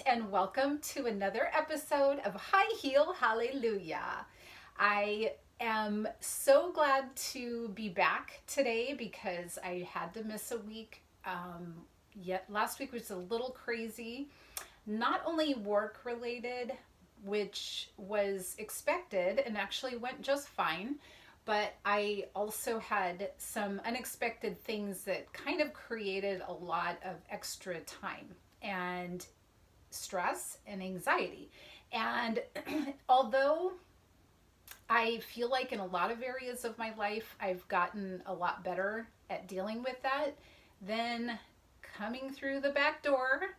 and welcome to another episode of High Heel Hallelujah. I am so glad to be back today because I had to miss a week. Yet last week was a little crazy, not only work related, which was expected and actually went just fine, but I also had some unexpected things that kind of created a lot of extra time and stress and anxiety. And although I feel like in a lot of areas of my life I've gotten a lot better at dealing with that, then coming through the back door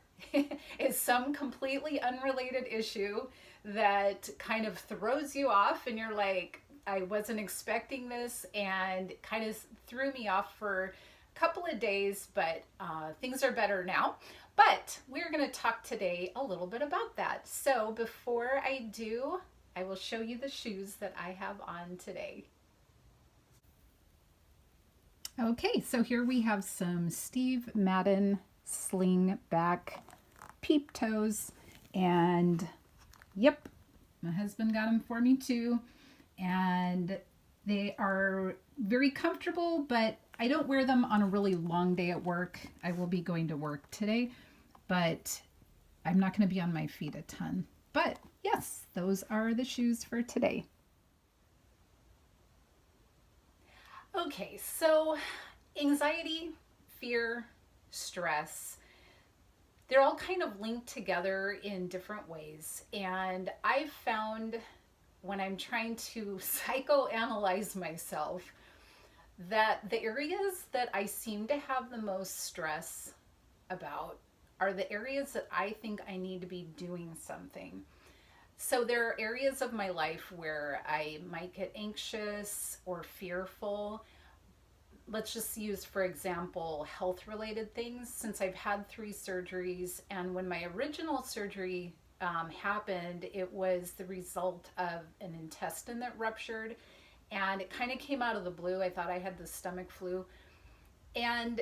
is some completely unrelated issue that kind of throws you off, and you're like, I wasn't expecting this, and kind of threw me off for a couple of days, but things are better now. But we're going to talk today a little bit about that. So before I do, I will show you the shoes that I have on today. Okay, so here we have some Steve Madden sling back peep toes, and yep, my husband got them for me too, and they are very comfortable, but I don't wear them on a really long day at work. I will be going to work today, but I'm not going to be on my feet a ton. But yes, those are the shoes for today. Okay, so anxiety, fear, stress, they're all kind of linked together in different ways. And I've found when I'm trying to psychoanalyze myself that the areas that I seem to have the most stress about are the areas that I think I need to be doing something. So there are areas of my life where I might get anxious or fearful. Let's just use, for example, health related things. Since I've had 3 surgeries, and when my original surgery happened, it was the result of an intestine that ruptured, and it kind of came out of the blue. I thought I had the stomach flu. And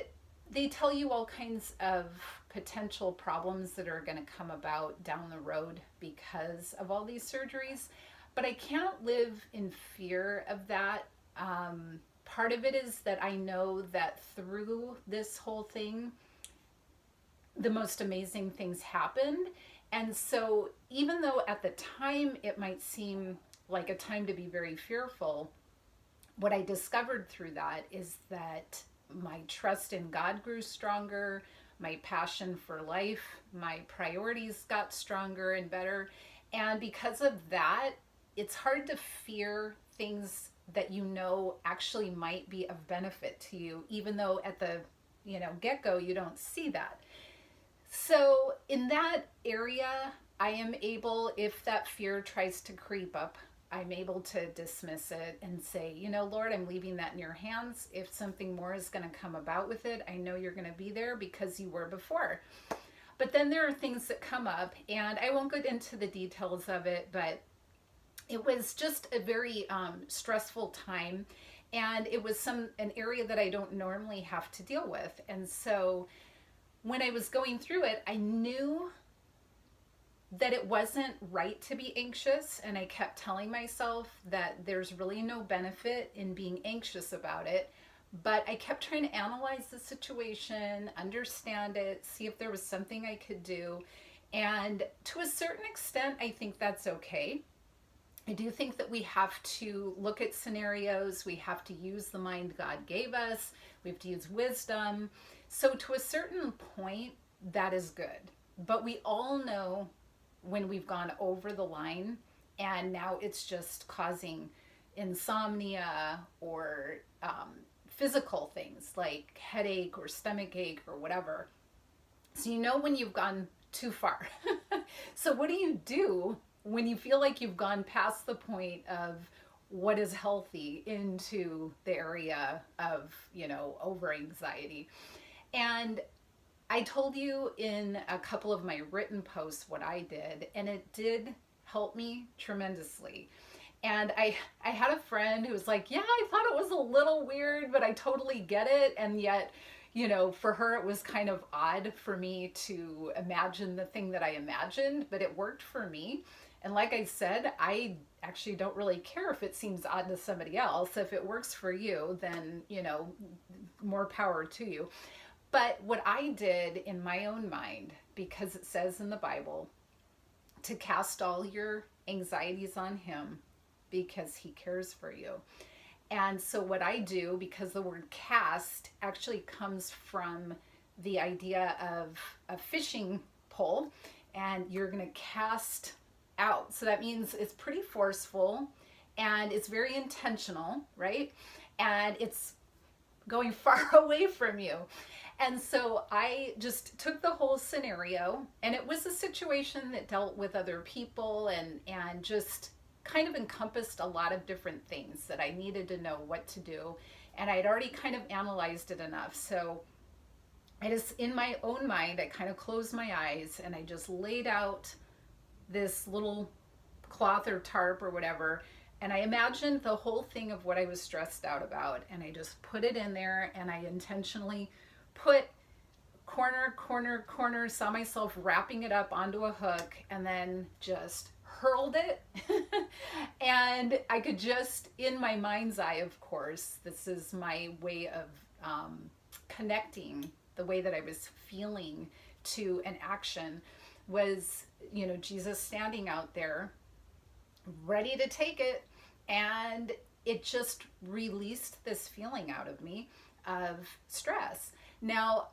they tell you all kinds of potential problems that are going to come about down the road because of all these surgeries. But I can't live in fear of that. Part of it is that I know that through this whole thing, the most amazing things happened. And so, even though at the time it might seem like a time to be very fearful, what I discovered through that is that my trust in God grew stronger, my passion for life, my priorities got stronger and better. And because of that, it's hard to fear things that you know actually might be of benefit to you, even though at the get-go you don't see that. So in that area, I am able, if that fear tries to creep up, I'm able to dismiss it and say, Lord, I'm leaving that in your hands. If something more is going to come about with it, I know you're going to be there because you were before. But then there are things that come up, and I won't go into the details of it, but it was just a very stressful time, and it was an area that I don't normally have to deal with. And so when I was going through it, I knew that it wasn't right to be anxious, and I kept telling myself that there's really no benefit in being anxious about it. But I kept trying to analyze the situation, understand it, see if there was something I could do. And to a certain extent, I think that's okay. I do think that we have to look at scenarios. We have to use the mind God gave us. We have to use wisdom. So to a certain point, that is good. But we all know when we've gone over the line, and now it's just causing insomnia or physical things like headache or stomach ache or whatever. So you know when you've gone too far. So what do you do when you feel like you've gone past the point of what is healthy into the area of, over anxiety? And I told you in a couple of my written posts what I did, and it did help me tremendously. And I had a friend who was like, yeah, I thought it was a little weird, but I totally get it. And yet, you know, for her, it was kind of odd for me to imagine the thing that I imagined, but it worked for me. And like I said, I actually don't really care if it seems odd to somebody else. If it works for you, then, you know, more power to you. But what I did in my own mind, because it says in the Bible to cast all your anxieties on Him because He cares for you. And so, what I do, because the word cast actually comes from the idea of a fishing pole, and you're going to cast out. So, that means it's pretty forceful and it's very intentional, right? And it's going far away from you. And so I just took the whole scenario, and it was a situation that dealt with other people and just kind of encompassed a lot of different things that I needed to know what to do. And I had already kind of analyzed it enough. So I just, in my own mind, I kind of closed my eyes and I just laid out this little cloth or tarp or whatever. And I imagined the whole thing of what I was stressed out about. And I just put it in there, and I intentionally put corner, saw myself wrapping it up onto a hook, and then just hurled it. And I could just, in my mind's eye, of course, this is my way of connecting the way that I was feeling to an action, was, you know, Jesus standing out there ready to take it. And it just released this feeling out of me of stress. Now,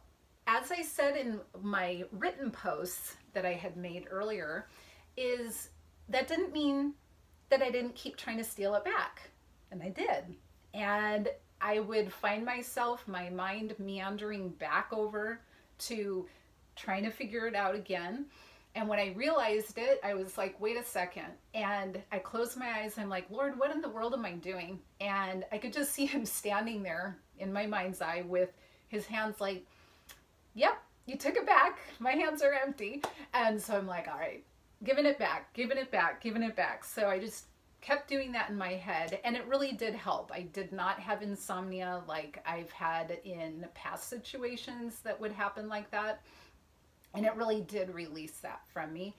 as I said in my written posts that I had made earlier, is that didn't mean that I didn't keep trying to steal it back. And I did. And I would find myself, my mind meandering back over to trying to figure it out again. And when I realized it, I was like, wait a second. And I closed my eyes. I'm like, Lord, what in the world am I doing? And I could just see Him standing there in my mind's eye with His hands like, yep, you took it back. My hands are empty. And so I'm like, all right, giving it back, giving it back, giving it back. So I just kept doing that in my head. And it really did help. I did not have insomnia like I've had in past situations that would happen like that. And it really did release that from me.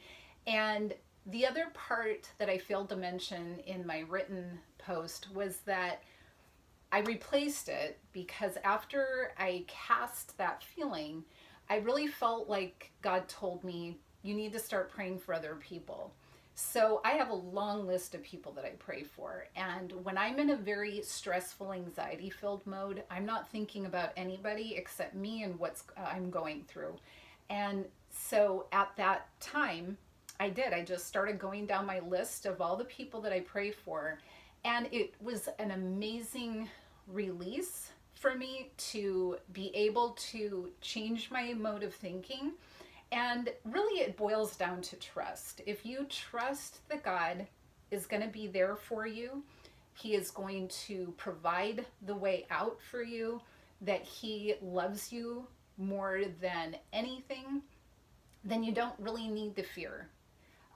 And the other part that I failed to mention in my written post was that I replaced it, because after I cast that feeling, I really felt like God told me, you need to start praying for other people. So I have a long list of people that I pray for. And when I'm in a very stressful, anxiety-filled mode, I'm not thinking about anybody except me and what I'm going through. And so at that time, I just started going down my list of all the people that I pray for. And it was an amazing release for me to be able to change my mode of thinking. And really, it boils down to trust. If you trust that God is going to be there for you, He is going to provide the way out for you, that He loves you more than anything, then you don't really need to fear.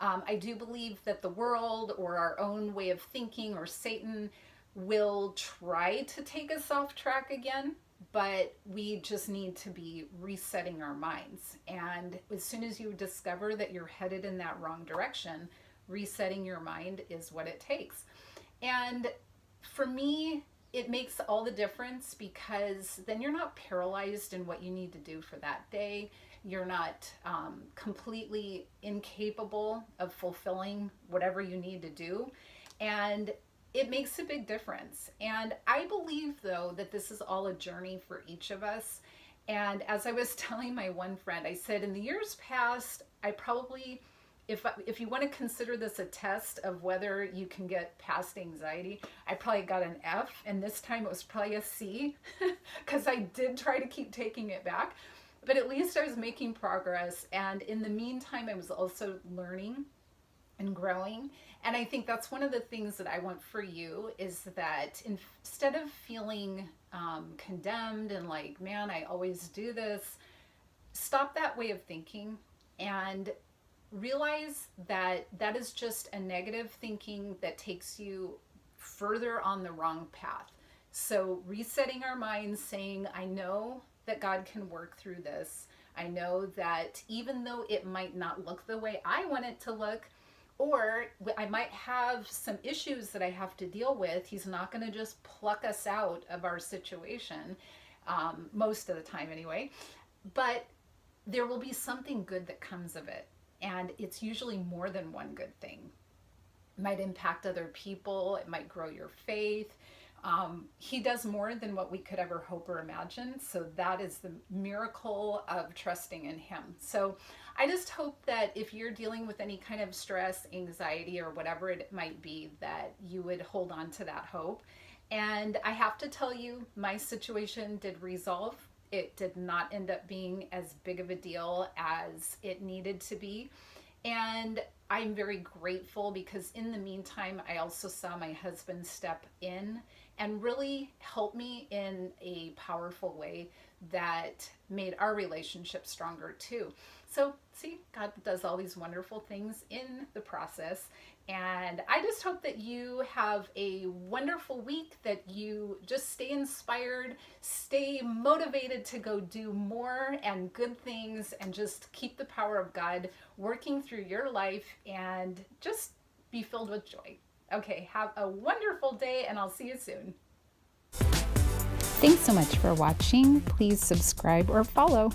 I do believe that the world or our own way of thinking or Satan will try to take us off track again, but we just need to be resetting our minds. And as soon as you discover that you're headed in that wrong direction, resetting your mind is what it takes. And for me, it makes all the difference, because then you're not paralyzed in what you need to do for that day. You're not completely incapable of fulfilling whatever you need to do. And it makes a big difference. And I believe, though, that this is all a journey for each of us. And as I was telling my one friend, I said, in the years past, I probably, if you want to consider this a test of whether you can get past anxiety, I probably got an F, and this time it was probably a C, because I did try to keep taking it back. But at least I was making progress, and in the meantime, I was also learning and growing. And I think that's one of the things that I want for you, is that instead of feeling condemned and like, man, I always do this, stop that way of thinking and realize that that is just a negative thinking that takes you further on the wrong path. So resetting our minds, saying, I know that God can work through this. I know that even though it might not look the way I want it to look, or I might have some issues that I have to deal with, He's not going to just pluck us out of our situation, most of the time anyway. But there will be something good that comes of it. And it's usually more than one good thing. It might impact other people, it might grow your faith. He does more than what we could ever hope or imagine. So that is the miracle of trusting in Him. So I just hope that if you're dealing with any kind of stress, anxiety, or whatever it might be, that you would hold on to that hope. And I have to tell you, my situation did resolve. It did not end up being as big of a deal as it needed to be. And I'm very grateful because in the meantime, I also saw my husband step in and really help me in a powerful way that made our relationship stronger too. So see, God does all these wonderful things in the process. And I just hope that you have a wonderful week, that you just stay inspired, stay motivated to go do more and good things, and just keep the power of God working through your life and just be filled with joy. Okay, have a wonderful day, and I'll see you soon. Thanks so much for watching. Please subscribe or follow.